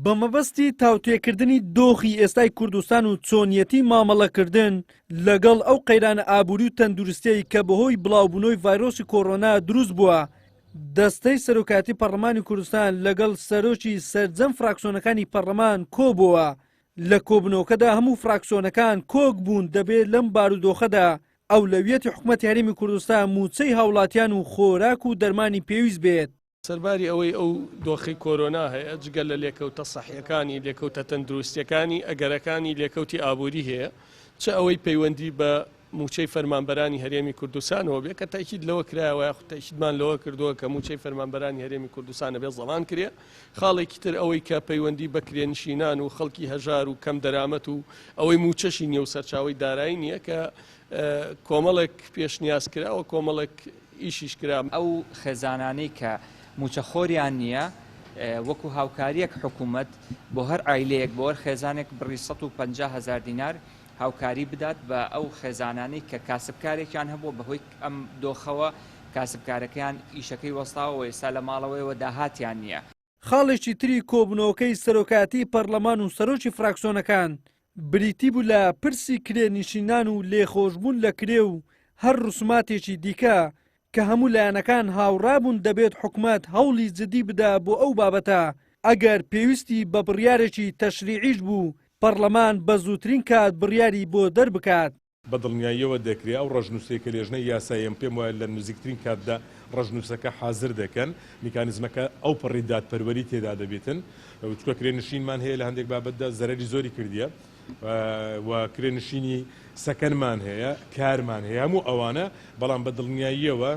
بە مەبەستی تاوتێکردنی دۆخی ئێستای کوردستان و چۆنیەتی مامەڵەکردن لەگەڵ ئەو قەیرانە ئابووری و تەندروستیەی کە بەهۆی بڵاوبوونەوەی ڤایرۆسی کۆڕۆنا دروست بووە، دەستەی سەرۆکاتی پەرلەمانی کوردستان لەگەڵ سەرۆکی سەرجەم فراکسیۆنەکانی پەرلەمان کۆبووە. لە کۆبنەوەکەدا هەموو فراکسیۆنەکان کۆک بوون دەبێت لەم بارودۆخەدا ئەولەویەتی حکوومەتی هەرێمی کوردستان موچەی هاوڵاتیان و خۆراک و دەرمانی پێویست بێت. سەرباری ئەوەی ئەو دۆخی کۆرۆنا هەیە جگەل لە لێکەوتە سەحیەکانی لێکەوتە تەندروستیەکانی ئەگەرەکانی لێکەوتی ئابووری هەیە چ ئەوەی پەیوەندی بە موچەی فەرمانبەرانی هەرێمی کوردستانەوە بێ کە تاکید لەوە کرایەوە یاخود تاکیدمان لەوە کردووە کە موچەی فەرمانبەرانی هەرێمی کوردستانە بێ زەڵان کرێ. خاڵێکی تر ئەوەی کە پەیوەندی بە کرێنشینان و خەڵکی هەژار و کەم دەرامەت و ئەوەی موچەشی نییە و سەرچاوی دارایی نییە کە کۆمەڵێک پێشنیاز کراوە کۆمەڵێک ئیشیش کرا. ئەو خێزانانەی کە موچەخۆریان نییە وەکو هاوکاریەک حکوومەت بۆ هەر ئایلەیەک بۆ هەر خێزانێک بڕی 150,000 دینار هاوکاری بدات بە ئەو خێزانانەی کە کاسبکارێکیان هەبوو بەهۆی ئەم دۆخەوە کاسبکارەکەیان ئیشەکەی وەستاوە ئێستا لە ماڵەوەیەوە داهاتیان نییە. خاڵێکی تری کۆبنەوەکەی سەرۆکاتی پەرلەمان و سەرۆکی فراکسیۆنەکان بریتی بوو لە پرسی کرێنشینان و لێخۆشبوون لە کرێ و هەر ڕسوماتێکی دیکە کە هەموو لایەنەکان هاوڕابوون دەبێت حکوومەت هەوڵی جدی بدا بۆ ئەو بابەتە ئەگەر پێویستی بە بڕیارێکی تەشریعیش بوو پەرلەمان بە زووترین کات بڕیاری بۆ دەربکات. بەدڵنیاییەوە دەکرێت ئەو ڕژنووسەی کە لێژنەی یاساییم پێم وایە لە نزیکترین کاتدا ڕژنووسەکە حازر دەکەن میکانیزمەکە ئەو پەڕی دادپەروەری تێدا دەبێتن چکە کرێنشینمان هەیە لە هەندێک بابەتدا زەرەری زۆری کردیە و کرێنشینی سەکەنمان هەیە کارمان هەیە هەموو ئەوانە بەڵام بەدڵنیاییەوە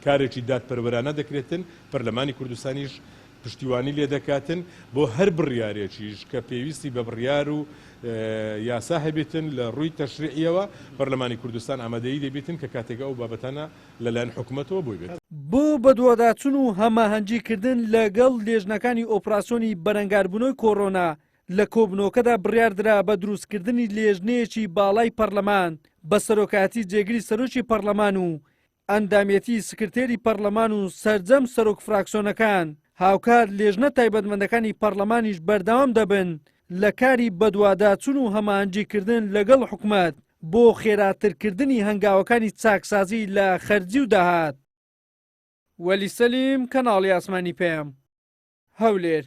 کارێکی دادپەروەرانە دەکرێتن پەرلەمانی کوردستانیش پشتیوانی لێ دەکاتن بۆ هەر بڕیارێکیش کە پێویستی بە بڕیار و یاسا هەبێتن لە ڕووی تەشریعیەوە پەرلەمانی کوردستان ئامادەیی دەبێتن کە کاتێکە ئەو بابەتانە لەلایەن حکوومەتەوە بووی بێت. بۆ بەدواداچوون و هەماهەنگیکردن لەگەڵ لێژنەکانی ئۆپراسیۆنی بەرەنگاربوونەوەی کۆڕۆنا لە کۆبنەوەکەدا بڕیاردرا بە دروستکردنی لێژنەیەکی باڵای پەرلەمان بە سەرۆکاتی جێگری سەرۆکی پەرلەمان و ئەندامەتی سکرتێری پەرلەمان و سەرجەم سەرۆک فراکسیۆنەکان هاوکات لێژنە تایبەتمەندەکانی پەرلەمانیش بەردەوام دەبن لە کاری بەدواداچوون و هەماهەنگیکردن لەگەڵ حکوومەت بۆ خێراترکردنی هەنگاوەکانی چاکسازی لە خەرجی و داهات. وەلی سەلیم کەناڵی ئاسمانی پێم هەولێر.